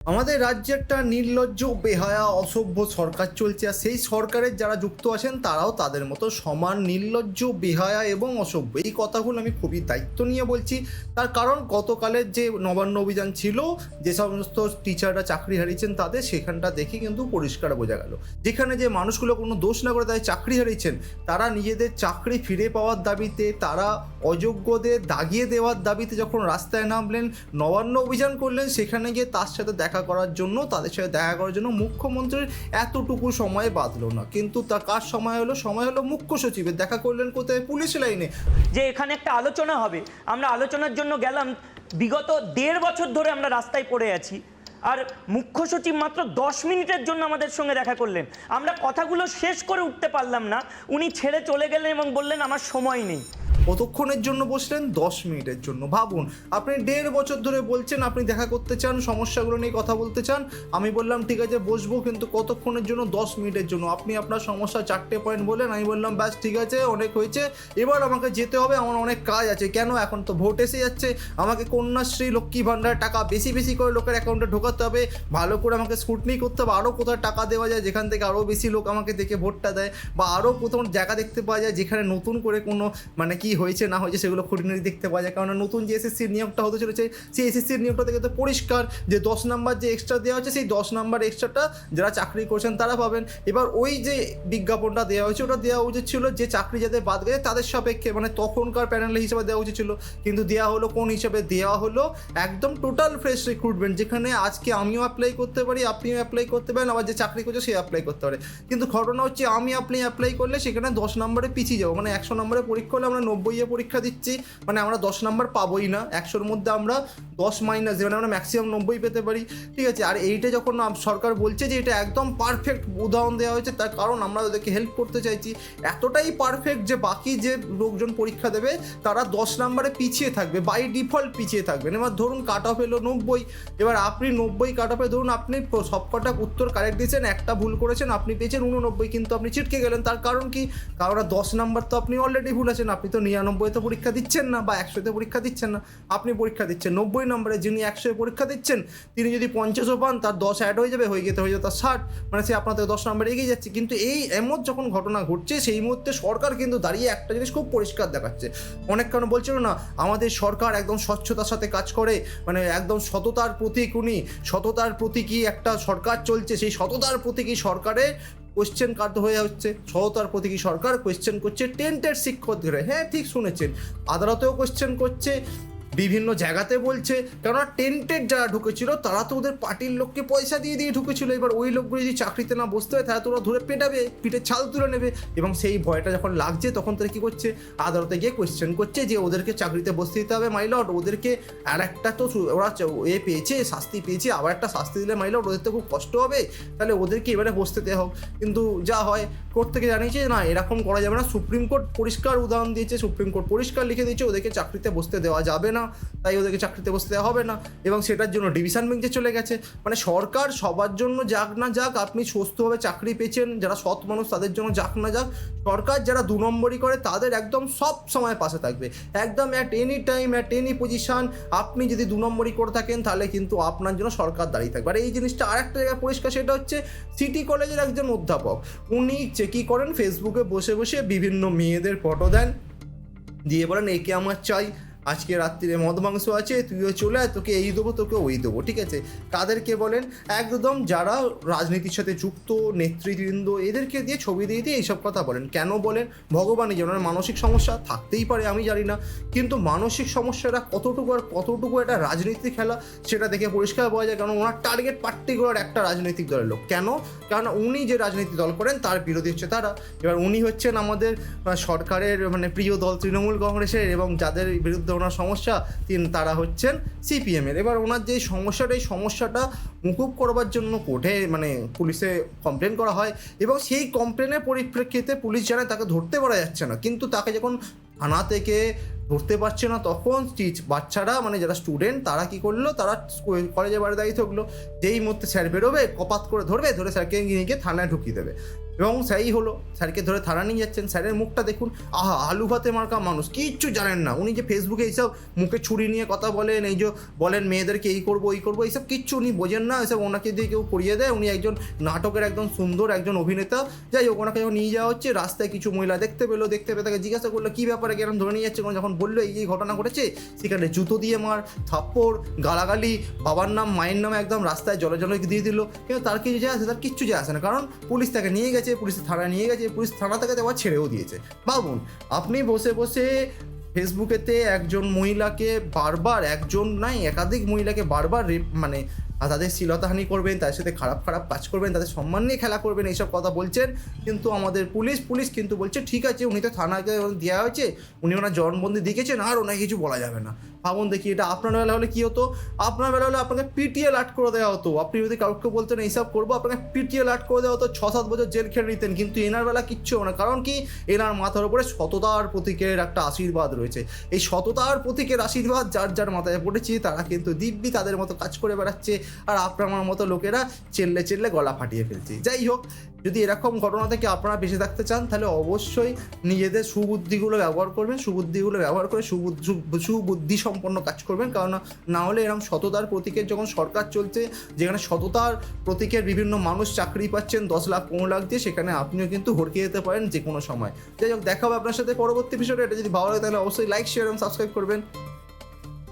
আমাদের রাজ্যে একটা নির্লজ্জ বেহায়া অসভ্য সরকার চলছে, আর সেই সরকারের যারা যুক্ত আছেন তারাও তাদের মতো সমান নির্লজ্জ বেহায়া এবং অসভ্য। এই কথাগুলো আমি খুবই দায়িত্ব নিয়ে বলছি। তার কারণ গতকালের যে নবান্ন অভিযান ছিল, যে সমস্ত টিচাররা চাকরি হারিয়েছেন তাদের, সেখানটা দেখে কিন্তু পরিষ্কার বোঝা গেল যেখানে যে মানুষগুলো কোনো দোষ না করে তাদের চাকরি হারিয়েছেন, তারা নিজেদের চাকরি ফিরে পাওয়ার দাবিতে, তারা অযোগ্যদের দাগিয়ে দেওয়ার দাবিতে যখন রাস্তায় নামলেন, নবান্ন অভিযান করলেন, সেখানে গিয়ে তার সাথে দেখা করার জন্য, তাদের সাথে দেখা করার জন্য মুখ্যমন্ত্রীর এতটুকু সময় বাঁধলো না। কিন্তু তার কার সময় হলো? সময় হলো মুখ্য সচিবের। দেখা করলেন কোথায়? পুলিশ লাইনে। যে এখানে একটা আলোচনা হবে, আমরা আলোচনার জন্য গেলাম। বিগত 1.5 বছর ধরে আমরা রাস্তায় পড়ে আছি, আর মুখ্য সচিব মাত্র 10 মিনিটের জন্য আমাদের সঙ্গে দেখা করলেন। আমরা কথাগুলো শেষ করে উঠতে পারলাম না, উনি ছেড়ে চলে গেলেন এবং বললেন আমার সময় নেই। কতক্ষণের জন্য বসলেন? 10 মিনিটের জন্য। ভাবুন, আপনি 1.5 বছর ধরে বলছেন আপনি দেখা করতে চান, সমস্যাগুলো নিয়ে কথা বলতে চান। আমি বললাম ঠিক আছে বসবো, কিন্তু কতক্ষণের জন্য? 10 মিনিটের জন্য। আপনি আপনার সমস্যা 4টে পয়েন্ট বলেন, আমি বললাম ব্যাস ঠিক আছে, অনেক হয়েছে, এবার আমাকে যেতে হবে, আমার অনেক কাজ আছে। কেন? এখন তো ভোট এসে যাচ্ছে, আমাকে কন্যাশ্রী, লক্ষ্মী ভাণ্ডার টাকা বেশি বেশি করে লোকের অ্যাকাউন্টে ঢোকাতে হবে, ভালো করে আমাকে স্ক্রুটনি করতে হবে, আরও কোথায় টাকা দেওয়া যায় যেখান থেকে আরও বেশি লোক আমাকে দেখে ভোটটা দেয়, বা আরও কোথাও জায়গা দেখতে পাওয়া যায় যেখানে নতুন করে কোনো মানে কি হয়েছে না হয়েছে সেগুলো খুঁটিনাটি দেখতে পাওয়া যায়। কারণ নতুন যে এসএসসির নিয়োগটা হতে চলেছে, সেই এসএসসির নিয়োগটা থেকে তো পরিষ্কার যে 10 নাম্বার যে এক্সট্রা দেওয়া হচ্ছে, সেই 10 নাম্বার এক্সট্রাটা যারা চাকরি করছেন তারা পাবেন। এবার ওই যে বিজ্ঞাপনটা দেওয়া হয়েছে, ওটা দেওয়া উচিত ছিল যে চাকরি যাদের বাদ গেছে তাদের সাপেক্ষে, মানে তখনকার প্যানেল হিসেবে দেওয়া উচিত ছিল। কিন্তু দেওয়া হলো কোন হিসাবে? দেওয়া হলো একদম টোটাল ফ্রেশ রিক্রুটমেন্ট, যেখানে আজকে আমিও অ্যাপ্লাই করতে পারি, আপনিও অ্যাপ্লাই করতে পারেন, আবার যে চাকরি করছে সে অ্যাপ্লাই করতে পারে। কিন্তু ঘটনা হচ্ছে আমি আপনি অ্যাপ্লাই করলে সেখানে 10 নম্বরে পিছিয়ে যাবো। মানে 100 নম্বরে পরীক্ষা হলে আমরা 90-এ পরীক্ষা দিচ্ছি, মানে আমরা 10 নাম্বার পাবোই না। 100-র মধ্যে আমরা 10 মাইনাস, মানে আমরা ম্যাক্সিমাম 90 পেতে পারি, ঠিক আছে। আর এইটা যখন সরকার বলছে যে এটা একদম পারফেক্ট উদাহরণ দেওয়া হয়েছে, তার কারণ আমরা ওদেরকে হেল্প করতে চাইছি। এতটাই পারফেক্ট যে বাকি যে লোকজন পরীক্ষা দেবে তারা 10 নাম্বারে পিছিয়ে থাকবে, বাই ডিফল্ট পিছিয়ে থাকবেন। এবার ধরুন কাট অফ এলো 90, এবার আপনি 90 কাট অফে ধরুন আপনি সবকটা উত্তর কারেক্ট দিয়েছেন, একটা ভুল করেছেন, আপনি পেয়েছেন 89, কিন্তু আপনি ছিটকে গেলেন। তার কারণ কি? কারণ 10 নাম্বার তো আপনি অলরেডি ভুল আছেন, আপনি তো 99 তো পরীক্ষা দিচ্ছেন না, বা 100-তে পরীক্ষা দিচ্ছেন না, আপনি পরীক্ষা দিচ্ছেন 90 নম্বরে। যিনি 100-এ পরীক্ষা দিচ্ছেন তিনি যদি 50ও পান, তার 10 অ্যাড হয়ে যাবে, হয়ে যেতে তার 60, মানে সে আপনার থেকে 10 নম্বরে এগিয়ে যাচ্ছে। কিন্তু এই এমন যখন ঘটনা ঘটছে, সেই মুহূর্তে সরকার কিন্তু দাঁড়িয়ে একটা জিনিস খুব পরিষ্কার দেখাচ্ছে। অনেক কারণ বলছিল না আমাদের সরকার একদম স্বচ্ছতার সাথে কাজ করে, মানে একদম সততার প্রতীক, উনি সততার প্রতীকই একটা সরকার চলছে, সেই সততার প্রতীকই সরকারের কোয়েশ্চেন কাট হয়ে হচ্ছে। সততার প্রতীকী সরকার কোয়েশ্চেন করছে টেন্টের শিক্ষকদের। হ্যাঁ, ঠিক শুনেছেন, আদালতেও কোয়েশ্চেন করছে, বিভিন্ন জায়গাতে বলছে। কেননা টেন্টেড যারা ঢুকেছিল তারা তো ওদের পার্টির লোককে পয়সা দিয়ে দিয়ে ঢুকেছিল। এবার ওই লোকগুলো যদি চাকরিতে না বসতে হয় তাহলে তো ওরা ধরে পেটাবে, পিঠে ছাল তুলে নেবে। এবং সেই ভয়টা যখন লাগছে তখন তারা কী করছে? আদালতে গিয়ে কোয়েশ্চেন করছে যে ওদেরকে চাকরিতে বসতে দিতে হবে মাইলট, ওদেরকে আর একটা তো ওরা পেয়েছে, শাস্তি পেয়েছে, আবার একটা শাস্তি দিলে মাইলট ওদের তো খুব কষ্ট হবে, তাহলে ওদেরকে এবারে বসতে দেওয়া হোক। কিন্তু যা হয়, কোর্ট থেকে জানিয়েছে না এরকম করা যাবে না। সুপ্রিম কোর্ট পরিষ্কার উদাহরণ দিয়েছে, সুপ্রিম কোর্ট পরিষ্কার লিখে দিয়েছে ওদেরকে চাকরিতে বসতে দেওয়া যাবে না, তাই ওদেরকে চাকরিতে বসতে দেওয়া হবে না। এবং সেটার জন্য ডিভিশন বেঞ্চে চলে গেছে। মানে সরকার সবার জন্য যাক না যাক, আপনি সুস্থভাবে চাকরি পেয়েছেন, যারা সৎ মানুষ তাদের জন্য যাক না যাক, সরকার যারা 2 নম্বরই করে তাদের একদম সব সময় পাশে থাকবে, একদম at any time, at any position. আপনি যদি 2 নম্বরই করে থাকেন তাহলে কিন্তু আপনার জন্য সরকার দাঁড়িয়ে থাকবে। আর এই জিনিসটা আরেকটা জায়গায় পরিষ্কার, সেটা হচ্ছে সিটি কলেজের একজন অধ্যাপক, উনি কী করেন, ফেসবুকে বসে বসে বিভিন্ন মেয়েদের ফটো দেন, দিয়ে বলেন একে আমার চাই, আজকে রাত্রিরে মদ মাংস আছে, তুইও চলে আয়, তোকে এই দেবো, তোকে ওই দেবো, ঠিক আছে। কাদেরকে বলেন? একদম যারা রাজনীতির সাথে যুক্ত নেতৃবৃন্দ, এদেরকে দিয়ে ছবি দিয়ে দিয়ে এইসব কথা বলেন। কেন বলেন? ভগবানই জানে। মানসিক সমস্যা থাকতেই পারে, আমি জানি না, কিন্তু মানসিক সমস্যাটা কতটুকু আর কতটুকু একটা রাজনীতি খেলা সেটা দেখে পরিষ্কার পাওয়া যায়। কারণ ওনার টার্গেট পার্টিকুলার একটা রাজনৈতিক দলের লোক। কেন? কারণ উনি যে রাজনীতি দল করেন তার বিরোধী হচ্ছে তারা। এবার উনি হচ্ছেন আমাদের সরকারের মানে প্রিয় দল তৃণমূল কংগ্রেসের, এবং যাদের বিরুদ্ধে ওনার সমস্যা তারা হচ্ছেন সিপিএমের। এবার ওনার যে সমস্যাটা, এই সমস্যাটা মুকুব করবার জন্য কোর্টে মানে পুলিশে কমপ্লেন করা হয়, এবং সেই কমপ্লেনের পরিপ্রেক্ষিতে পুলিশ জানায় তাকে ধরতে পারা যাচ্ছে না। কিন্তু তাকে যখন থানা থেকে ধরতে পারছে না, তখন বাচ্চারা মানে যারা স্টুডেন্ট তারা কী করলো, তারা কলেজে বাড়ি দাঁড়িয়ে থাকলো। যেই মুহূর্তে স্যার বেরোবে, কপাত করে ধরবে, ধরে স্যারকে নিয়ে গিয়ে থানায় ঢুকিয়ে দেবে। এবং স্যারই হলো, স্যারকে ধরে থানা নিয়ে যাচ্ছেন, স্যারের মুখটা দেখুন, আহা আলু ভাতে মার্কা মানুষ, কিচ্ছু জানেন না উনি, যে ফেসবুকে এইসব মুখে ছুরি নিয়ে কথা বলেন, এই যে বলেন মেয়েদেরকে এই করবো ওই করবো, এইসব কিচ্ছু উনি বোঝেন না, এসব ওনাকে দিয়ে কেউ করিয়ে দেয়। উনি একজন নাটকের একদম সুন্দর একজন অভিনেতা। যাই হোক, ওনাকে যখন নিয়ে যাওয়া হচ্ছে, রাস্তায় কিছু মহিলা দেখতে পেলো, দেখতে পেয়ে তাকে জিজ্ঞাসা করলো কী ব্যাপারে কেন ধরে নিয়ে যাচ্ছে, যখন বললো এই ঘটনা ঘটেছে, সেখানে জুতো দিয়ে মার, থাপ্পড়, গালাগালি, বাবার নাম মায়ের নামে একদম রাস্তায় জলে জলে দিয়ে দিল। কিন্তু তার কিছু যায় আসে, তার কিচ্ছু যায় আসে না, কারণ পুলিশ তাকে নিয়ে গেছে, পুলিশ থানায় নিয়ে গেছে, পুলিশ থানা থেকে আবার ছেড়েও দিয়েছে। ভাবুন, আপনি বসে বসে ফেসবুকেতে একজন মহিলাকে বারবার, একজন নাই একাধিক মহিলাকে বারবার মানে তাদের শ্লীলতাহানি করবেন, তাদের সাথে খারাপ খারাপ কাজ করবেন, তাদের সম্মান নিয়ে খেলা করবেন, এইসব কথা বলছেন। কিন্তু আমাদের পুলিশ কিন্তু বলছে ঠিক আছে, উনি তো থানাকে দেওয়া হয়েছে, উনি ওনার জবানবন্দি দিয়েছেন, আর ওনাকে কিছু বলা যাবে না। ভাবুন দেখি, এটা আপনার বেলা হলে কী হতো? আপনার বেলা হলে আপনাকে পিটিএ লাট করে দেওয়া হতো। আপনি যদি কাউকে বলতেন এইসব করবো, আপনাকে পিটিএ লাট করে দেওয়া হতো, 6-7 বছর জেল খেলে নিতেন। কিন্তু এনার বেলা কিচ্ছু না, কারণ কি, এনার মাথার উপরে সততার প্রতীকের একটা আশীর্বাদ রয়েছে। এই সততার প্রতীকের আশীর্বাদ যার যার মাথায় পড়েছে, তারা কিন্তু দিব্যি তাদের মতো কাজ করে বেড়াচ্ছে, আর আপনার আমার মতো লোকেরা চেল্লে গলা ফাটিয়ে ফেলছে। যাই হোক, যদি এরকম ঘটনা থেকে আপনারা বেঁচে থাকতে চান, তাহলে অবশ্যই নিজেদের সুবুদ্ধিগুলো ব্যবহার করবেন, সুবুদ্ধিগুলো ব্যবহার করে সুবুদ্ধি সম্পন্ন কাজ করবেন। কারণ না হলে এরকম সততার প্রতীকের যখন সরকার চলছে, যেখানে সততার প্রতীকের বিভিন্ন মানুষ চাকরি পাচ্ছেন 10 লাখ 15 লাখ দিয়ে, সেখানে আপনিও কিন্তু হড়কে যেতে পারেন যে কোনো সময়। যাই হোক, দেখা হবে আপনার সাথে পরবর্তী বিষয়টা। এটা যদি ভালো লাগে তাহলে অবশ্যই লাইক, শেয়ার এবং সাবস্ক্রাইব করবেন।